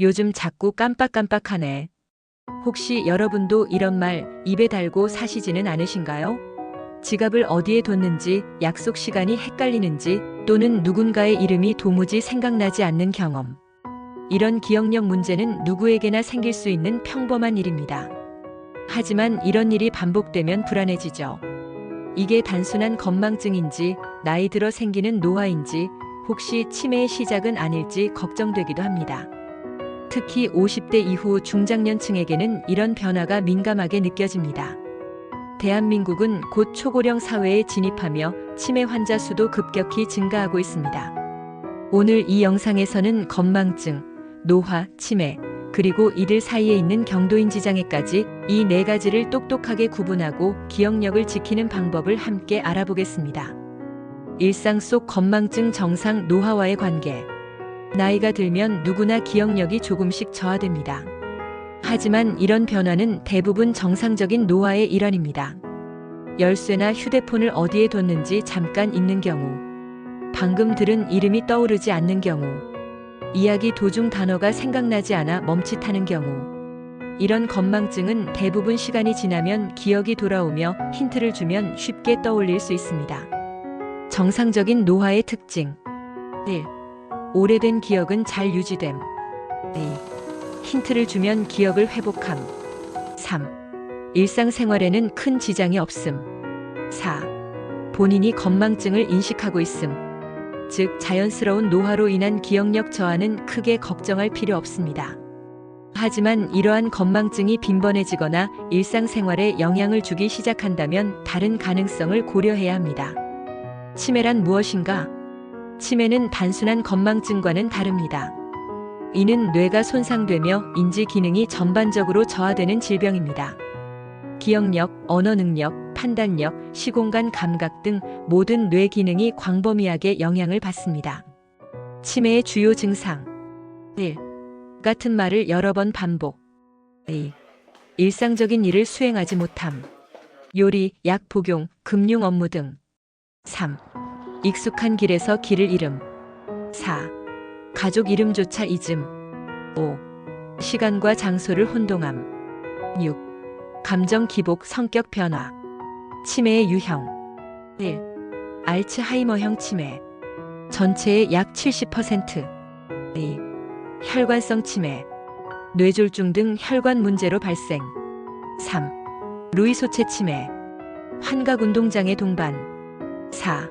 요즘 자꾸 깜빡깜빡하네. 혹시 여러분도 이런 말 입에 달고 사시지는 않으신가요? 지갑을 어디에 뒀는지, 약속 시간이 헷갈리는지, 또는 누군가의 이름이 도무지 생각나지 않는 경험. 이런 기억력 문제는 누구에게나 생길 수 있는 평범한 일입니다. 하지만 이런 일이 반복되면 불안해지죠. 이게 단순한 건망증인지, 나이 들어 생기는 노화인지, 혹시 치매의 시작은 아닐지 걱정되기도 합니다. 특히 50대 이후 중장년층에게는 이런 변화가 민감하게 느껴집니다. 대한민국은 곧 초고령 사회에 진입하며 치매 환자 수도 급격히 증가하고 있습니다. 오늘 이 영상에서는 건망증, 노화, 치매, 그리고 이들 사이에 있는 경도인지 장애까지 이 네 가지를 똑똑하게 구분하고 기억력을 지키는 방법을 함께 알아보겠습니다. 일상 속 건망증 정상 노화와의 관계. 나이가 들면 누구나 기억력이 조금씩 저하됩니다. 하지만 이런 변화는 대부분 정상적인 노화의 일환입니다. 열쇠나 휴대폰을 어디에 뒀는지 잠깐 잊는 경우, 방금 들은 이름이 떠오르지 않는 경우, 이야기 도중 단어가 생각나지 않아 멈칫하는 경우, 이런 건망증은 대부분 시간이 지나면 기억이 돌아오며 힌트를 주면 쉽게 떠올릴 수 있습니다. 정상적인 노화의 특징. 1. 오래된 기억은 잘 유지됨. 2. 힌트를 주면 기억을 회복함. 3. 일상생활에는 큰 지장이 없음. 4. 본인이 건망증을 인식하고 있음. 즉, 자연스러운 노화로 인한 기억력 저하는 크게 걱정할 필요 없습니다. 하지만 이러한 건망증이 빈번해지거나 일상생활에 영향을 주기 시작한다면 다른 가능성을 고려해야 합니다. 치매란 무엇인가? 치매는 단순한 건망증과는 다릅니다. 이는 뇌가 손상되며 인지 기능이 전반적으로 저하되는 질병입니다. 기억력, 언어 능력, 판단력, 시공간 감각 등 모든 뇌 기능이 광범위하게 영향을 받습니다. 치매의 주요 증상. 1. 같은 말을 여러 번 반복. 2. 일상적인 일을 수행하지 못함. 요리, 약 복용, 금융 업무 등. 3. 익숙한 길에서 길을 잃음. 4. 가족 이름조차 잊음. 5. 시간과 장소를 혼동함. 6. 감정 기복, 성격 변화. 치매의 유형. 1. 알츠하이머형 치매. 전체의 약 70%. 2. 혈관성 치매. 뇌졸중 등 혈관 문제로 발생. 3. 루이소체 치매. 환각운동장애 동반. 4.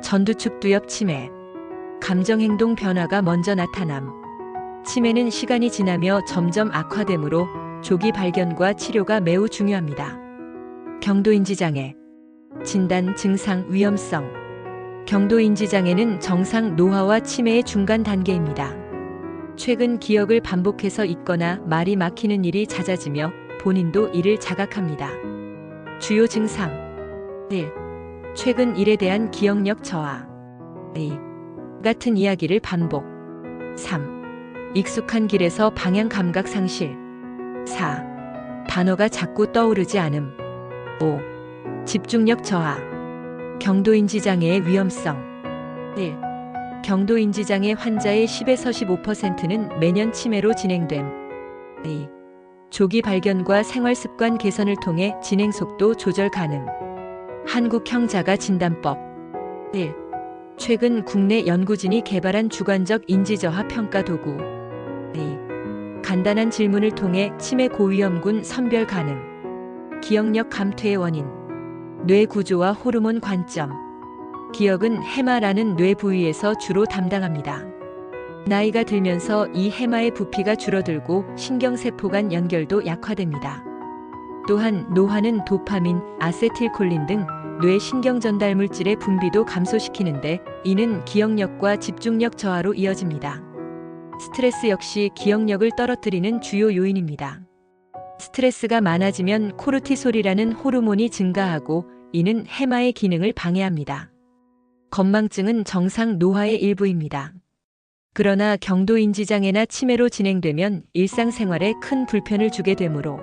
전두축두엽 치매. 감정행동 변화가 먼저 나타남. 치매는 시간이 지나며 점점 악화되므로 조기 발견과 치료가 매우 중요합니다. 경도인지장애. 진단, 증상, 위험성. 경도인지장애는 정상 노화와 치매의 중간 단계입니다. 최근 기억을 반복해서 잊거나 말이 막히는 일이 잦아지며 본인도 이를 자각합니다. 주요 증상. 1. 최근 일에 대한 기억력 저하. 2. 같은 이야기를 반복. 3. 익숙한 길에서 방향 감각 상실. 4. 단어가 자꾸 떠오르지 않음. 5. 집중력 저하. 경도인지장애의 위험성. 1. 경도인지장애 환자의 10에서 15%는 매년 치매로 진행됨. 2. 조기 발견과 생활습관 개선을 통해 진행 속도 조절 가능. 한국형 자가 진단법. 1. 최근 국내 연구진이 개발한 주관적 인지저하 평가 도구. 2. 간단한 질문을 통해 치매 고위험군 선별 가능. 기억력 감퇴의 원인. 뇌 구조와 호르몬 관점. 기억은 해마라는 뇌 부위에서 주로 담당합니다. 나이가 들면서 이 해마의 부피가 줄어들고 신경세포 간 연결도 약화됩니다. 또한 노화는 도파민, 아세틸콜린 등 뇌 신경 전달 물질의 분비도 감소시키는데 이는 기억력과 집중력 저하로 이어집니다. 스트레스 역시 기억력을 떨어뜨리는 주요 요인입니다. 스트레스가 많아지면 코르티솔이라는 호르몬이 증가하고 이는 해마의 기능을 방해합니다. 건망증은 정상 노화의 일부입니다. 그러나 경도인지장애나 치매로 진행되면 일상생활에 큰 불편을 주게 되므로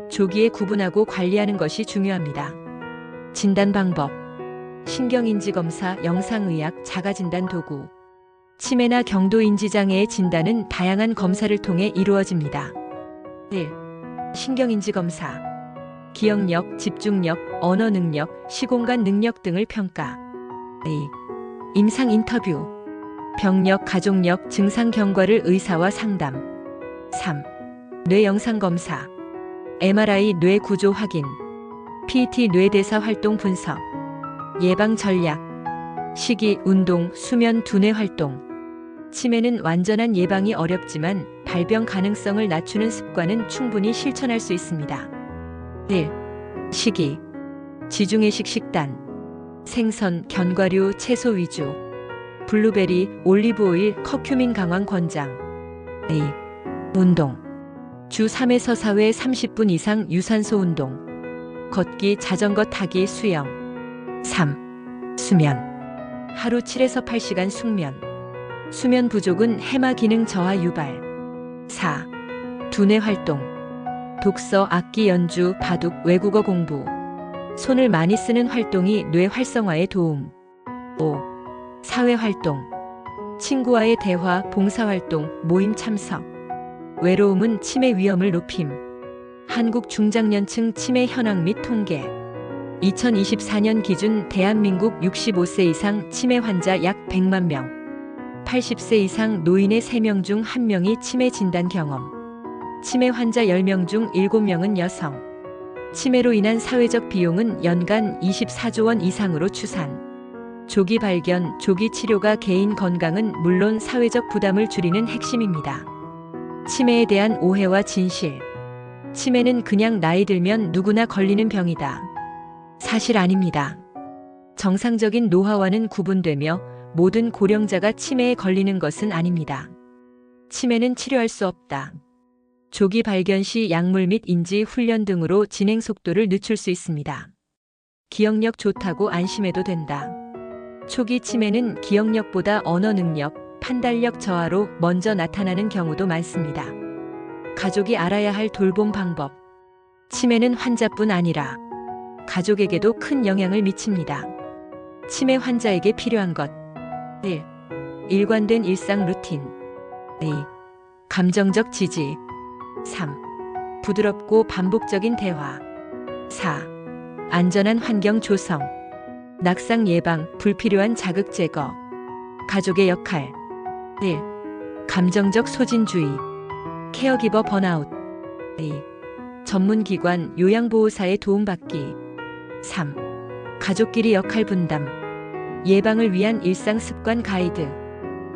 조기에 구분하고 관리하는 것이 중요합니다. 진단 방법. 신경인지검사, 영상의학, 자가진단 도구. 치매나 경도인지장애의 진단은 다양한 검사를 통해 이루어집니다. 1. 신경인지 검사. 기억력, 집중력, 언어 능력, 시공간 능력 등을 평가. 2. 임상 인터뷰. 병력, 가족력, 증상 경과를 의사와 상담. 3. 뇌 영상 검사. MRI 뇌 구조 확인. PET 뇌대사 활동 분석. 예방 전략. 식이, 운동, 수면, 두뇌 활동. 치매는 완전한 예방이 어렵지만 발병 가능성을 낮추는 습관은 충분히 실천할 수 있습니다. 1. 식이. 지중해식 식단. 생선, 견과류, 채소 위주. 블루베리, 올리브오일, 커큐민 강황 권장. 2. 운동. 주 3에서 4회 30분 이상 유산소 운동. 걷기, 자전거 타기, 수영. 3. 수면. 하루 7에서 8시간 숙면. 수면 부족은 해마 기능 저하 유발. 4. 두뇌 활동. 독서, 악기 연주, 바둑, 외국어 공부. 손을 많이 쓰는 활동이 뇌 활성화에 도움. 5. 사회 활동. 친구와의 대화, 봉사활동, 모임 참석. 외로움은 치매 위험을 높임. 한국 중장년층 치매 현황 및 통계. 2024년 기준 대한민국 65세 이상 치매 환자 약 100만 명. 80세 이상 노인의 3명 중 1명이 치매 진단 경험. 치매 환자 10명 중 7명은 여성. 치매로 인한 사회적 비용은 연간 24조 원 이상으로 추산. 조기 발견, 조기 치료가 개인 건강은 물론 사회적 부담을 줄이는 핵심입니다. 치매에 대한 오해와 진실. 치매는 그냥 나이 들면 누구나 걸리는 병이다. 사실 아닙니다. 정상적인 노화와는 구분되며 모든 고령자가 치매에 걸리는 것은 아닙니다. 치매는 치료할 수 없다. 조기 발견 시 약물 및 인지 훈련 등으로 진행 속도를 늦출 수 있습니다. 기억력 좋다고 안심해도 된다. 초기 치매는 기억력보다 언어 능력, 판단력 저하로 먼저 나타나는 경우도 많습니다. 가족이 알아야 할 돌봄 방법. 치매는 환자뿐 아니라 가족에게도 큰 영향을 미칩니다. 치매 환자에게 필요한 것. 1. 일관된 일상 루틴. 2. 감정적 지지. 3. 부드럽고 반복적인 대화. 4. 안전한 환경 조성. 낙상 예방, 불필요한 자극 제거. 가족의 역할. 1. 감정적 소진주의. 케어기버 번아웃. 2. 전문기관, 요양보호사의 도움받기. 3. 가족끼리 역할 분담. 예방을 위한 일상 습관 가이드.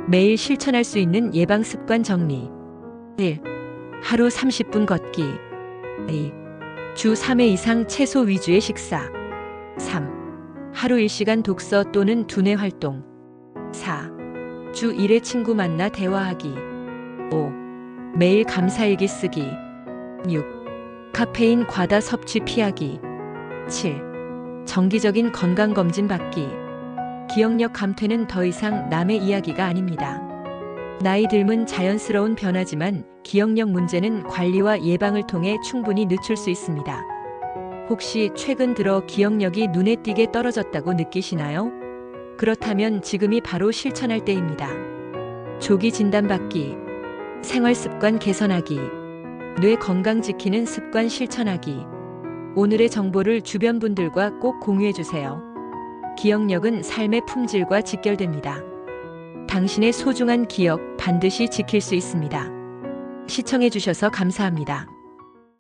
매일 실천할 수 있는 예방 습관 정리. 1. 하루 30분 걷기. 2. 주 3회 이상 채소 위주의 식사. 3. 하루 1시간 독서 또는 두뇌 활동. 4. 주 1회 친구 만나 대화하기. 5. 매일 감사일기 쓰기. 6. 카페인 과다 섭취 피하기. 7. 정기적인 건강검진 받기. 기억력 감퇴는 더 이상 남의 이야기가 아닙니다. 나이 들면 자연스러운 변화지만 기억력 문제는 관리와 예방을 통해 충분히 늦출 수 있습니다. 혹시 최근 들어 기억력이 눈에 띄게 떨어졌다고 느끼시나요? 그렇다면 지금이 바로 실천할 때입니다. 조기 진단받기, 생활습관 개선하기, 뇌 건강 지키는 습관 실천하기. 오늘의 정보를 주변 분들과 꼭 공유해주세요. 기억력은 삶의 품질과 직결됩니다. 당신의 소중한 기억 반드시 지킬 수 있습니다. 시청해주셔서 감사합니다.